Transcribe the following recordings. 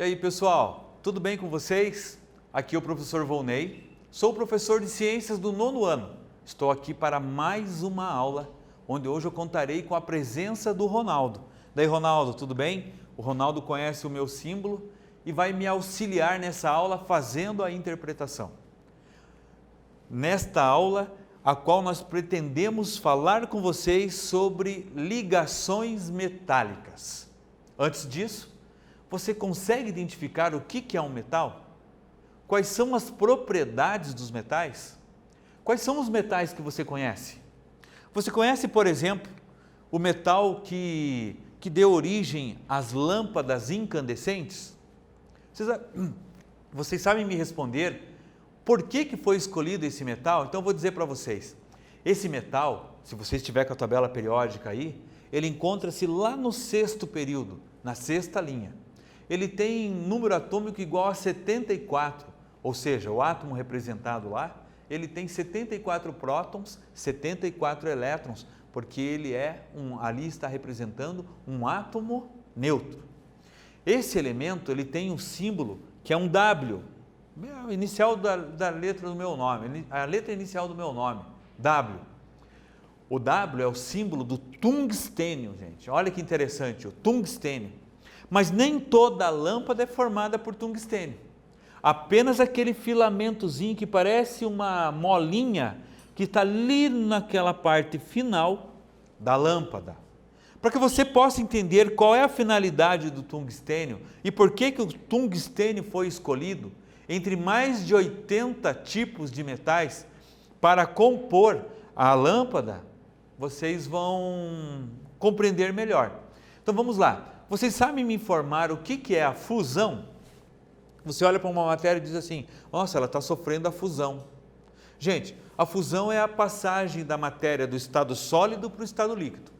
E aí pessoal, tudo bem com vocês? Aqui é o professor Volney, sou professor de Ciências do 9º ano. Estou aqui para mais uma aula, onde hoje eu contarei com a presença do Ronaldo. Daí Ronaldo, tudo bem? O Ronaldo conhece o meu símbolo e vai me auxiliar nessa aula fazendo a interpretação. Nesta aula, a qual nós pretendemos falar com vocês sobre ligações metálicas. Antes disso, você consegue identificar o que é um metal? Quais são as propriedades dos metais? Quais são os metais que você conhece? Você conhece, por exemplo, o metal que deu origem às lâmpadas incandescentes? Vocês sabem me responder por que foi escolhido esse metal? Então eu vou dizer para vocês. Esse metal, se você estiver com a tabela periódica aí, ele encontra-se lá no 6º período, na 6ª linha. Ele tem número atômico igual a 74, ou seja, o átomo representado lá, ele tem 74 prótons, 74 elétrons, porque ele ali está representando um átomo neutro. Esse elemento, ele tem um símbolo que é um W, inicial da letra do meu nome, a letra inicial do meu nome, W. O W é o símbolo do tungstênio, gente. Olha que interessante, o tungstênio. Mas nem toda lâmpada é formada por tungstênio. Apenas aquele filamentozinho que parece uma molinha que está ali naquela parte final da lâmpada. Para que você possa entender qual é a finalidade do tungstênio e por que o tungstênio foi escolhido entre mais de 80 tipos de metais para compor a lâmpada, vocês vão compreender melhor. Então vamos lá. Vocês sabem me informar o que é a fusão? Você olha para uma matéria e diz assim, nossa, ela está sofrendo a fusão. Gente, a fusão é a passagem da matéria do estado sólido para o estado líquido.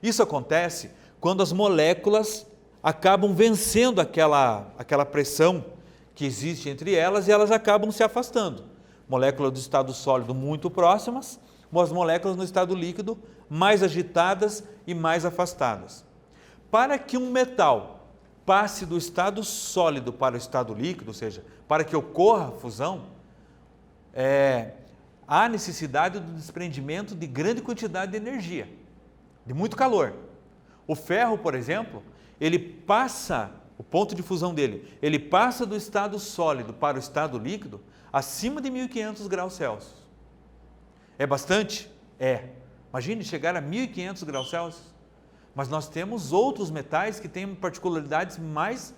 Isso acontece quando as moléculas acabam vencendo aquela pressão que existe entre elas e elas acabam se afastando. Moléculas do estado sólido muito próximas, as moléculas no estado líquido mais agitadas e mais afastadas. Para que um metal passe do estado sólido para o estado líquido, ou seja, para que ocorra a fusão, há necessidade do desprendimento de grande quantidade de energia, de muito calor. O ferro, por exemplo, ele passa, o ponto de fusão dele, ele passa do estado sólido para o estado líquido acima de 1500 graus Celsius. É bastante? É. Imagine chegar a 1500 graus Celsius. Mas nós temos outros metais que têm particularidades mais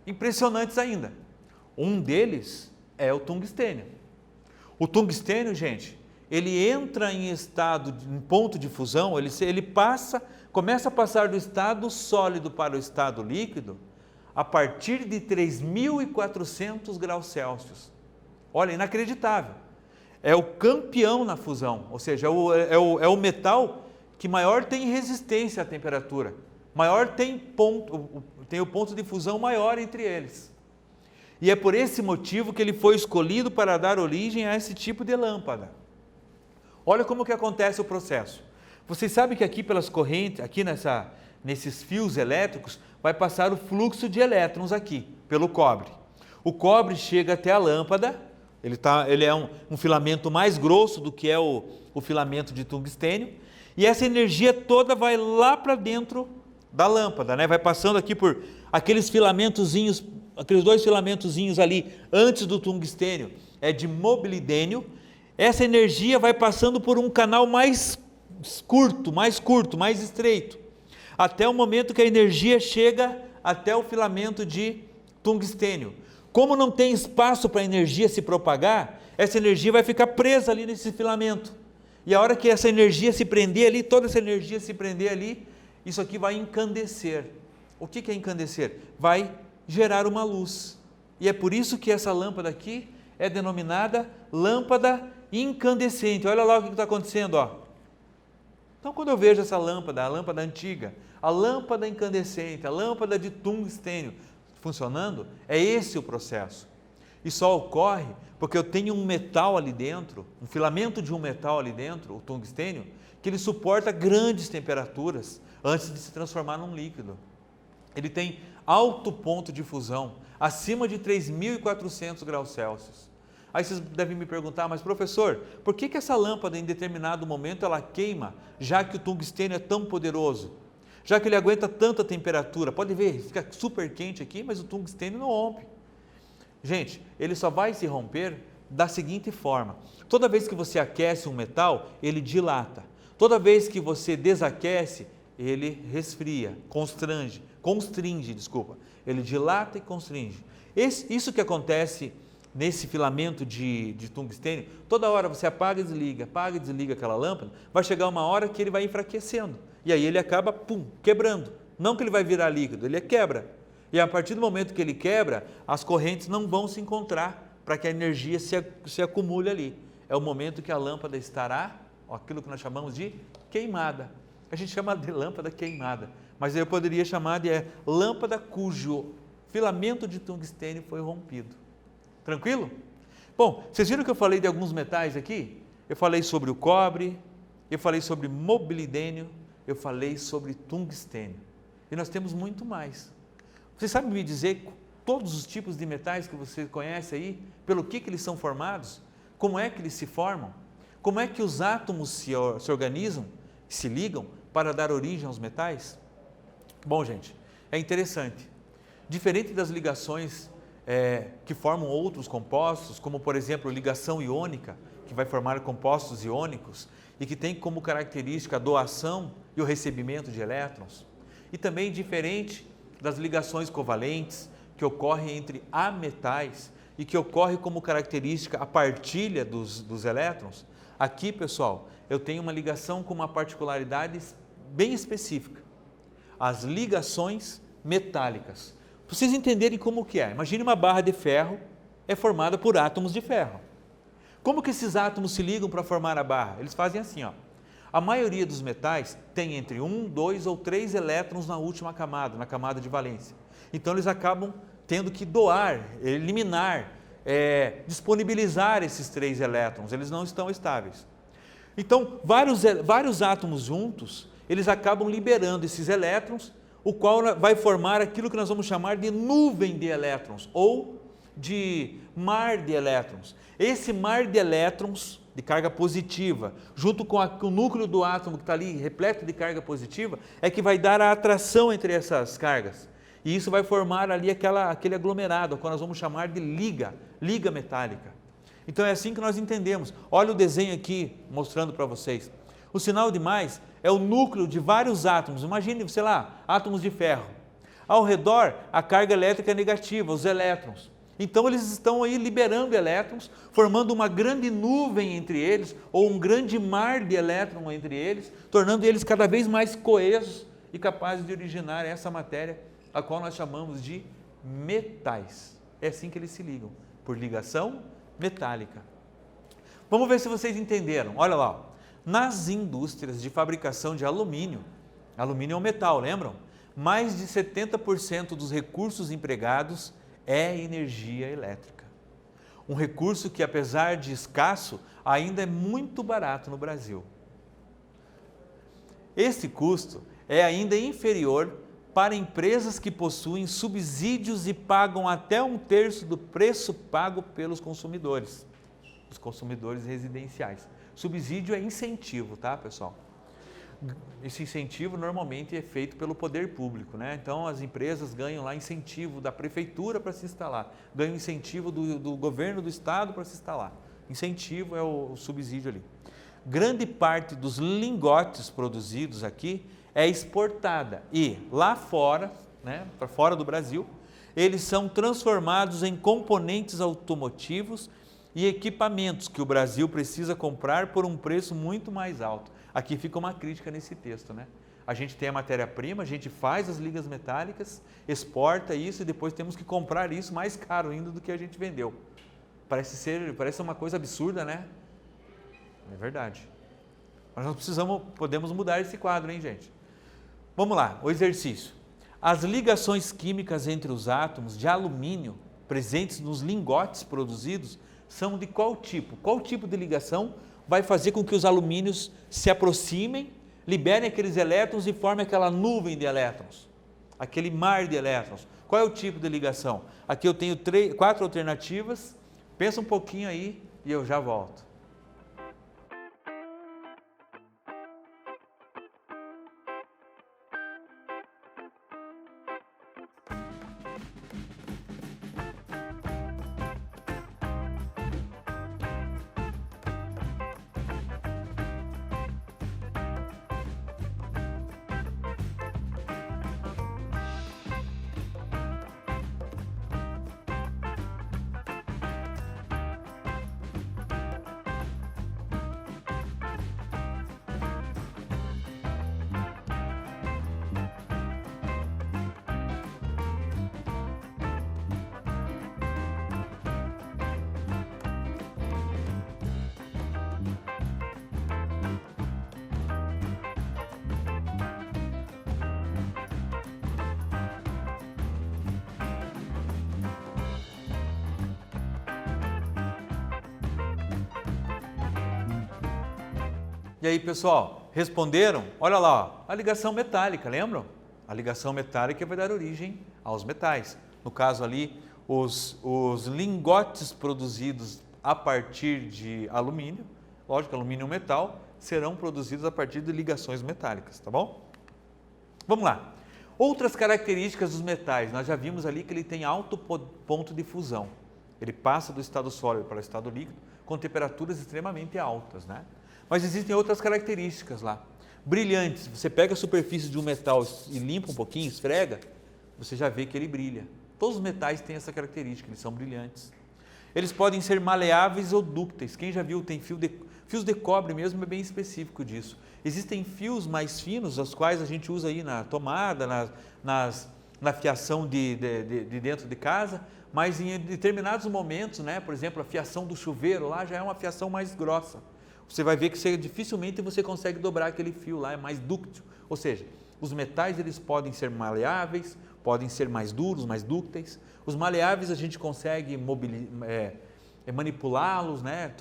impressionantes ainda. Um deles é o tungstênio. O tungstênio, gente, ele entra em ponto de fusão, começa a passar do estado sólido para o estado líquido a partir de 3400 graus Celsius. Olha, inacreditável. É o campeão na fusão, ou seja, é o metal que maior tem resistência à temperatura, tem o ponto de fusão maior entre eles. E é por esse motivo que ele foi escolhido para dar origem a esse tipo de lâmpada. Olha como que acontece o processo. Vocês sabem que aqui pelas correntes, nesses fios elétricos, vai passar o fluxo de elétrons aqui, pelo cobre. O cobre chega até a lâmpada, ele é um filamento mais grosso do que é o filamento de tungstênio, e essa energia toda vai lá para dentro da lâmpada, né? Vai passando aqui por aqueles filamentozinhos, aqueles 2 filamentozinhos ali antes do tungstênio, é de molibdênio. Essa energia vai passando por um canal mais curto, mais estreito, até o momento que a energia chega até o filamento de tungstênio. Como não tem espaço para a energia se propagar, essa energia vai ficar presa ali nesse filamento. E a hora que essa energia se prender ali, toda essa energia se prender ali, isso aqui vai encandecer. O que é encandecer? Vai gerar uma luz. E é por isso que essa lâmpada aqui é denominada lâmpada incandescente. Olha lá o que está acontecendo, ó. Então quando eu vejo essa lâmpada, a lâmpada antiga, a lâmpada incandescente, a lâmpada de tungstênio funcionando, é esse o processo. E só ocorre porque eu tenho um metal ali dentro, um filamento de um metal ali dentro, o tungstênio, que ele suporta grandes temperaturas antes de se transformar num líquido. ele tem alto ponto de fusão, acima de 3.400 graus Celsius. Aí vocês devem me perguntar, mas professor, por que essa lâmpada em determinado momento ela queima, já que o tungstênio é tão poderoso? Já que ele aguenta tanta temperatura, pode ver, fica super quente aqui, mas o tungstênio não rompe. Gente, ele só vai se romper da seguinte forma: toda vez que você aquece um metal, ele dilata. Toda vez que você desaquece, ele resfria, constringe, ele dilata e constringe. Isso que acontece nesse filamento de tungstênio, toda hora você apaga e desliga aquela lâmpada, vai chegar uma hora que ele vai enfraquecendo, e aí ele acaba, quebrando. Não que ele vai virar líquido, ele quebra. E a partir do momento que ele quebra, as correntes não vão se encontrar para que a energia se acumule ali. É o momento que a lâmpada estará, aquilo que nós chamamos de queimada. A gente chama de lâmpada queimada, mas eu poderia chamar de lâmpada cujo filamento de tungstênio foi rompido. Tranquilo? Bom, vocês viram que eu falei de alguns metais aqui? Eu falei sobre o cobre, eu falei sobre mobilidênio, eu falei sobre tungstênio. E nós temos muito mais. Você sabe me dizer todos os tipos de metais que você conhece aí? Pelo que eles são formados? Como é que eles se formam? Como é que os átomos se organizam, se ligam para dar origem aos metais? Bom, gente, é interessante. Diferente das ligações que formam outros compostos, como por exemplo ligação iônica, que vai formar compostos iônicos e que tem como característica a doação e o recebimento de elétrons. E também diferente das ligações covalentes, que ocorrem entre ametais e que ocorre como característica a partilha dos elétrons. Aqui, pessoal, eu tenho uma ligação com uma particularidade bem específica. As ligações metálicas. Para vocês entenderem como que é. Imagine uma barra de ferro é formada por átomos de ferro. Como que esses átomos se ligam para formar a barra? Eles fazem assim, ó. A maioria dos metais tem entre 1, 2 ou 3 elétrons na última camada, na camada de valência. Então eles acabam tendo que doar, eliminar, disponibilizar esses 3 elétrons, eles não estão estáveis. Então vários átomos juntos, eles acabam liberando esses elétrons, o qual vai formar aquilo que nós vamos chamar de nuvem de elétrons ou de mar de elétrons. Esse mar de elétrons de carga positiva, junto com o núcleo do átomo que está ali repleto de carga positiva, é que vai dar a atração entre essas cargas. E isso vai formar ali aquele aglomerado, que nós vamos chamar de liga metálica. Então é assim que nós entendemos. Olha o desenho aqui mostrando para vocês. O sinal de mais é o núcleo de vários átomos. Imagine, sei lá, átomos de ferro. Ao redor, a carga elétrica negativa, os elétrons. Então eles estão aí liberando elétrons, formando uma grande nuvem entre eles, ou um grande mar de elétrons entre eles, tornando eles cada vez mais coesos e capazes de originar essa matéria, a qual nós chamamos de metais. É assim que eles se ligam, por ligação metálica. Vamos ver se vocês entenderam. Olha lá, nas indústrias de fabricação de alumínio é um metal, lembram? Mais de 70% dos recursos empregados é energia elétrica. Um recurso que, apesar de escasso, ainda é muito barato no Brasil. Esse custo é ainda inferior para empresas que possuem subsídios e pagam até 1/3 do preço pago pelos consumidores, os consumidores residenciais. Subsídio é incentivo, tá, pessoal? Esse incentivo normalmente é feito pelo poder público, né? Então as empresas ganham lá incentivo da prefeitura para se instalar, ganham incentivo do governo do estado para se instalar. Incentivo é o subsídio ali. Grande parte dos lingotes produzidos aqui é exportada e lá fora, né, para fora do Brasil, eles são transformados em componentes automotivos e equipamentos que o Brasil precisa comprar por um preço muito mais alto. Aqui fica uma crítica nesse texto, né? A gente tem a matéria-prima, a gente faz as ligas metálicas, exporta isso e depois temos que comprar isso mais caro ainda do que a gente vendeu. Parece uma coisa absurda, né? É verdade. Mas nós podemos mudar esse quadro, hein, gente? Vamos lá, o exercício. As ligações químicas entre os átomos de alumínio presentes nos lingotes produzidos são de qual tipo? Qual tipo de ligação vai fazer com que os alumínios se aproximem, liberem aqueles elétrons e formem aquela nuvem de elétrons? aquele mar de elétrons. Qual é o tipo de ligação? Aqui eu tenho 4 alternativas, pensa um pouquinho aí e eu já volto. E aí, pessoal, responderam? Olha lá, ó, a ligação metálica, lembram? A ligação metálica vai dar origem aos metais. No caso ali, os lingotes produzidos a partir de alumínio, lógico, alumínio é um metal, serão produzidos a partir de ligações metálicas, tá bom? Vamos lá. Outras características dos metais, nós já vimos ali que ele tem alto ponto de fusão. Ele passa do estado sólido para o estado líquido com temperaturas extremamente altas, né? Mas existem outras características lá. Brilhantes, você pega a superfície de um metal e limpa um pouquinho, esfrega, você já vê que ele brilha. Todos os metais têm essa característica, eles são brilhantes. Eles podem ser maleáveis ou dúcteis. Quem já viu, tem fios de cobre mesmo, é bem específico disso. Existem fios mais finos, os quais a gente usa aí na tomada, na fiação de dentro de casa, mas em determinados momentos, né, por exemplo, a fiação do chuveiro lá já é uma fiação mais grossa. Você vai ver que dificilmente você consegue dobrar aquele fio lá, é mais dúctil. Ou seja, os metais eles podem ser maleáveis, podem ser mais duros, mais dúcteis. Os maleáveis a gente consegue manipulá-los, né?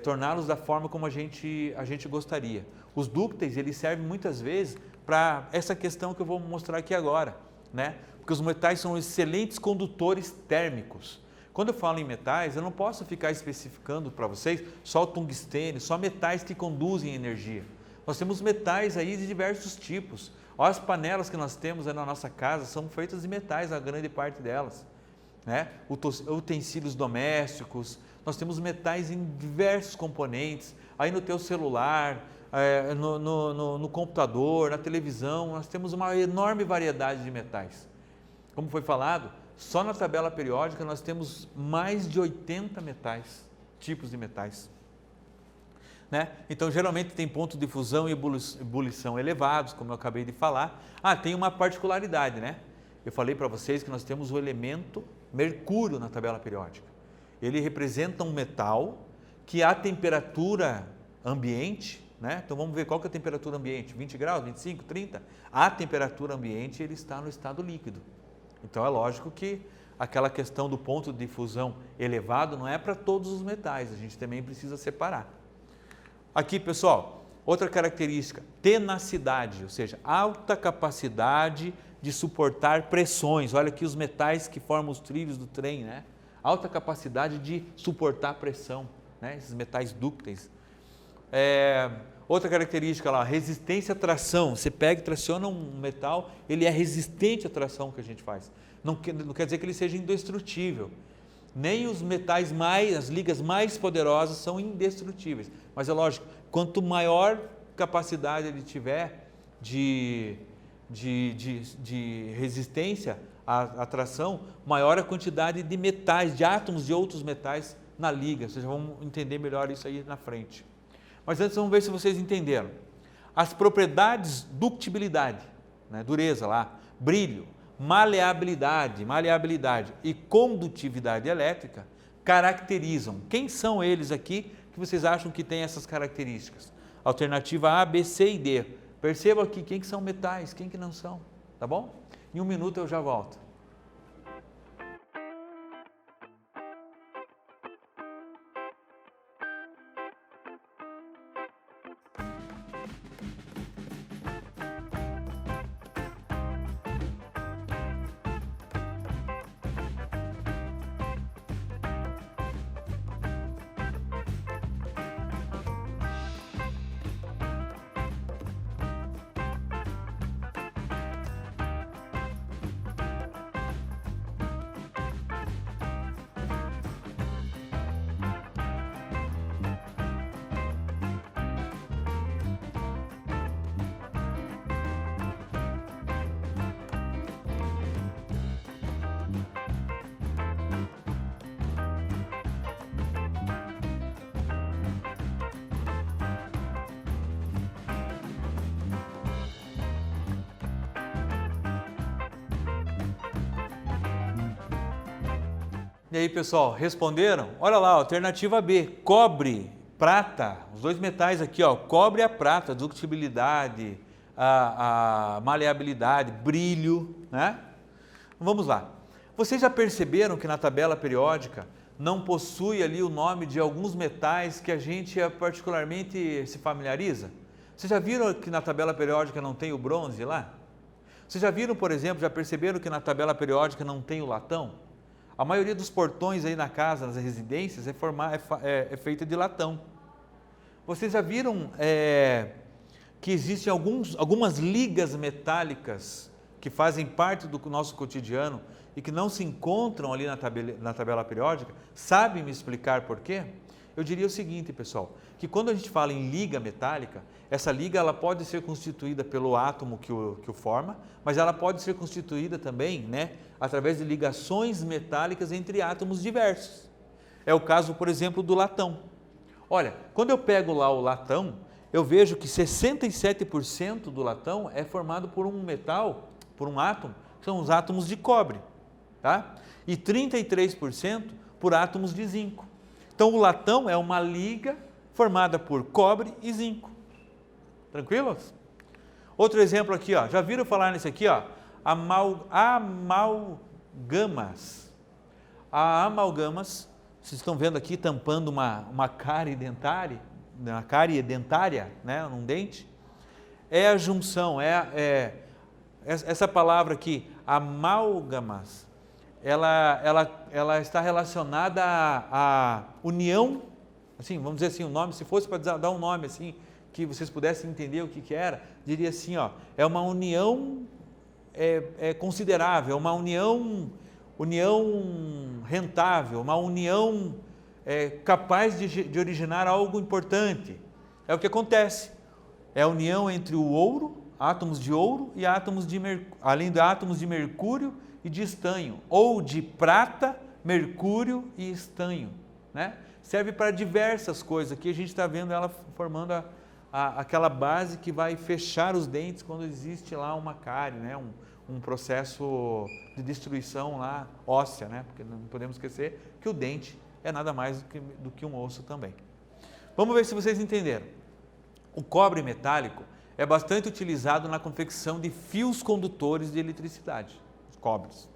Torná-los da forma como a gente gostaria. Os dúcteis eles servem muitas vezes para essa questão que eu vou mostrar aqui agora, né? Porque os metais são excelentes condutores térmicos. Quando eu falo em metais, eu não posso ficar especificando para vocês só o tungstênio, só metais que conduzem energia. Nós temos metais aí de diversos tipos. Olha as panelas que nós temos aí na nossa casa, são feitas de metais, a grande parte delas, né? Utensílios domésticos, nós temos metais em diversos componentes, aí no teu celular, no computador, na televisão, nós temos uma enorme variedade de metais. Como foi falado, só na tabela periódica nós temos mais de 80 metais, tipos de metais, né? Então geralmente tem ponto de fusão e ebulição elevados, como eu acabei de falar. Tem uma particularidade, né? Eu falei para vocês que nós temos o elemento mercúrio na tabela periódica. Ele representa um metal que a temperatura ambiente, né? Então vamos ver qual que é a temperatura ambiente, 20 graus, 25, 30? A temperatura ambiente ele está no estado líquido. Então é lógico que aquela questão do ponto de fusão elevado não é para todos os metais, a gente também precisa separar. Aqui, pessoal, outra característica, tenacidade, ou seja, alta capacidade de suportar pressões. Olha aqui os metais que formam os trilhos do trem, né? Alta capacidade de suportar pressão, né? Esses metais dúcteis. Outra característica lá, resistência à tração. Você pega e traciona um metal, ele é resistente à tração que a gente faz. Não quer dizer que ele seja indestrutível. Nem os metais as ligas mais poderosas são indestrutíveis. Mas é lógico, quanto maior capacidade ele tiver de resistência à tração, maior a quantidade de metais, de átomos de outros metais na liga. Vocês vão entender melhor isso aí na frente. Mas antes vamos ver se vocês entenderam. As propriedades ductibilidade, né, dureza lá, brilho, maleabilidade e condutividade elétrica caracterizam. Quem são eles aqui que vocês acham que tem essas características? Alternativa A, B, C e D. Perceba aqui quem que são metais, quem que não são, tá bom? Em um minuto eu já volto. E aí, pessoal, responderam? Olha lá, alternativa B, cobre, prata, os dois metais aqui, ó, cobre e a prata, ductibilidade, a maleabilidade, brilho, né? Vamos lá. Vocês já perceberam que na tabela periódica não possui ali o nome de alguns metais que a gente particularmente se familiariza? Vocês já viram que na tabela periódica não tem o bronze lá? Vocês já viram, por exemplo, já perceberam que na tabela periódica não tem o latão? A maioria dos portões aí na casa, nas residências, é feita de latão. Vocês já viram que existem algumas ligas metálicas que fazem parte do nosso cotidiano e que não se encontram ali na tabela periódica? Sabe me explicar por quê? Eu diria o seguinte, pessoal, que quando a gente fala em liga metálica, essa liga ela pode ser constituída pelo átomo que o forma, mas ela pode ser constituída também, né, através de ligações metálicas entre átomos diversos. É o caso, por exemplo, do latão. Olha, quando eu pego lá o latão, eu vejo que 67% do latão é formado por um metal, por um átomo, que são os átomos de cobre, tá? E 33% por átomos de zinco. Então, o latão é uma liga formada por cobre e zinco. Tranquilos? Outro exemplo aqui, ó. Já viram falar nisso aqui, ó? Amalgamas. A amalgamas, vocês estão vendo aqui tampando uma cárie dentária, né, num dente. É a junção, essa palavra aqui, amálgamas, ela está relacionada à união, assim, vamos dizer assim, o nome, se fosse para dar um nome assim, que vocês pudessem entender o que era, diria assim, ó, é uma união considerável, uma união rentável, uma união capaz de originar algo importante. É o que acontece, é a união entre o ouro, átomos de ouro e átomos além de átomos de mercúrio e de estanho, ou de prata, mercúrio e estanho, né? Serve para diversas coisas. Aqui a gente está vendo ela formando aquela base que vai fechar os dentes quando existe lá uma cárie, né? Um processo de destruição lá óssea, né? Porque não podemos esquecer que o dente é nada mais do que um osso também. Vamos ver se vocês entenderam. O cobre metálico é bastante utilizado na confecção de fios condutores de eletricidade, os cobres.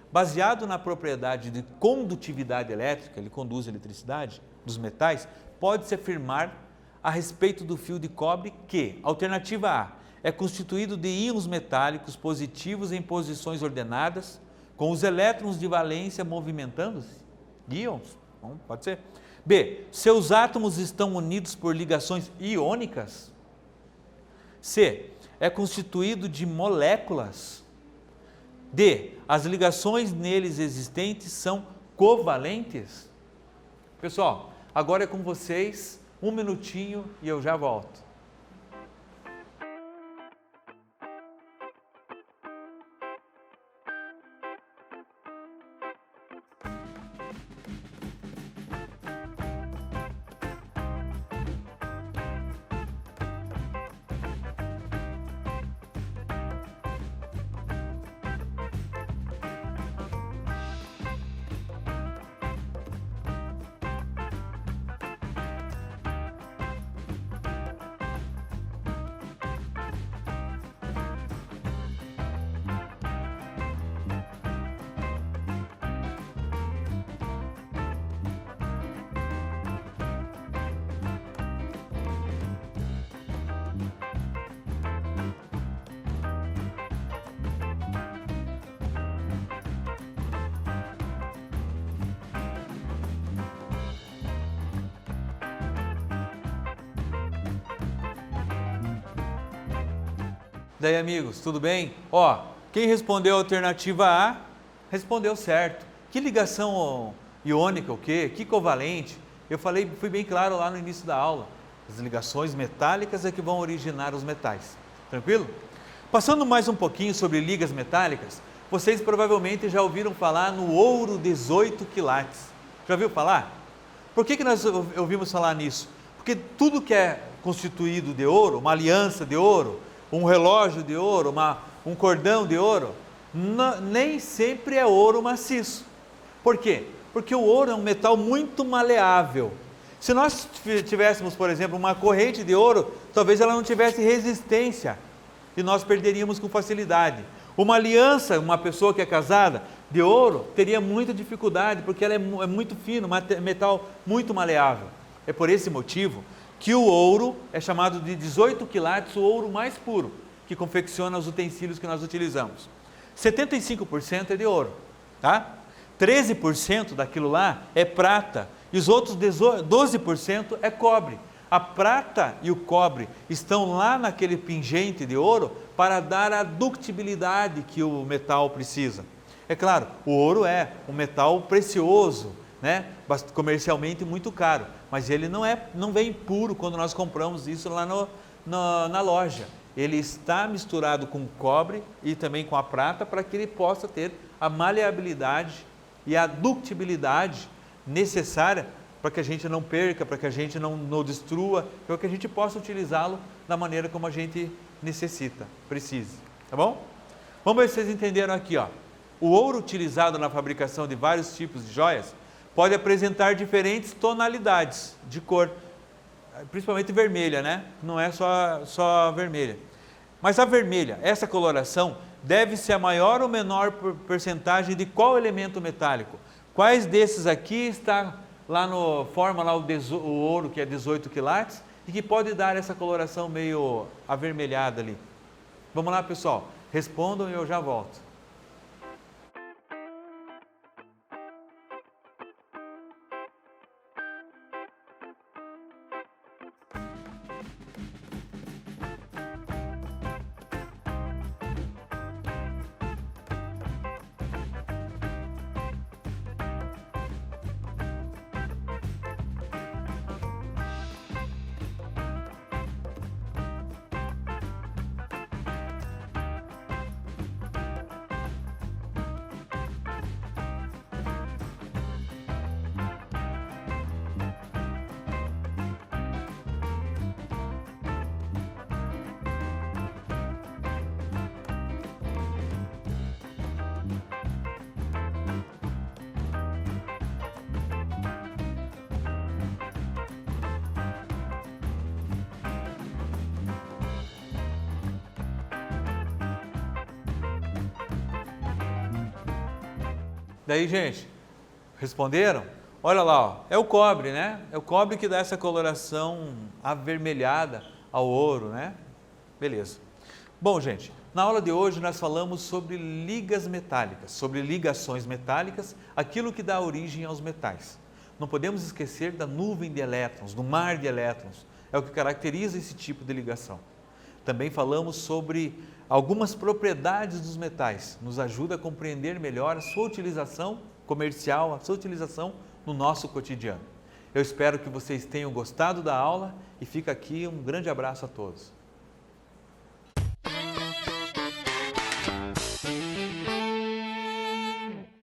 Baseado na propriedade de condutividade elétrica, ele conduz a eletricidade dos metais, pode-se afirmar a respeito do fio de cobre que, alternativa A, é constituído de íons metálicos positivos em posições ordenadas, com os elétrons de valência movimentando-se. Íons? Bom, pode ser. B, seus átomos estão unidos por ligações iônicas. C, é constituído de moléculas. D, as ligações neles existentes são covalentes. Pessoal, agora é com vocês, um minutinho e eu já volto. Daí, amigos, tudo bem? Ó, quem respondeu a alternativa A, respondeu certo. Que ligação iônica, o quê? Que covalente? Eu fui bem claro lá no início da aula. As ligações metálicas é que vão originar os metais. Tranquilo? Passando mais um pouquinho sobre ligas metálicas, vocês provavelmente já ouviram falar no ouro 18 quilates. Já ouviu falar? Por que nós ouvimos falar nisso? Porque tudo que é constituído de ouro, uma aliança de ouro, um relógio de ouro, um cordão de ouro, nem sempre é ouro maciço. Por quê? Porque o ouro é um metal muito maleável. Se nós tivéssemos, por exemplo, uma corrente de ouro, talvez ela não tivesse resistência e nós perderíamos com facilidade. Uma aliança, uma pessoa que é casada de ouro, teria muita dificuldade, porque ela é muito fino, metal muito maleável. É por esse motivo que o ouro é chamado de 18 quilates, o ouro mais puro, que confecciona os utensílios que nós utilizamos. 75% é de ouro, tá? 13% daquilo lá é prata e os outros 12% é cobre. A prata e o cobre estão lá naquele pingente de ouro para dar a ductibilidade que o metal precisa. É claro, o ouro é um metal precioso, né? Comercialmente muito caro, mas ele não vem puro quando nós compramos isso lá na loja. Ele está misturado com cobre e também com a prata para que ele possa ter a maleabilidade e a ductibilidade necessária para que a gente não perca, para que a gente não destrua, para que a gente possa utilizá-lo da maneira como a gente necessita, precise, tá bom? Vamos ver se vocês entenderam aqui, ó. O ouro utilizado na fabricação de vários tipos de joias pode apresentar diferentes tonalidades de cor, principalmente vermelha, né? Não é só vermelha. Mas a vermelha, essa coloração, deve ser a maior ou menor porcentagem de qual elemento metálico? Quais desses aqui está lá forma lá o ouro, que é 18 quilates, e que pode dar essa coloração meio avermelhada ali? Vamos lá, pessoal, respondam e eu já volto. Daí, gente, responderam? Olha lá, ó, é o cobre, né? É o cobre que dá essa coloração avermelhada ao ouro, né? Beleza. Bom, gente, na aula de hoje nós falamos sobre ligas metálicas, sobre ligações metálicas, aquilo que dá origem aos metais. Não podemos esquecer da nuvem de elétrons, do mar de elétrons, é o que caracteriza esse tipo de ligação. Também falamos sobre algumas propriedades dos metais, nos ajuda a compreender melhor a sua utilização comercial, a sua utilização no nosso cotidiano. Eu espero que vocês tenham gostado da aula e fica aqui um grande abraço a todos.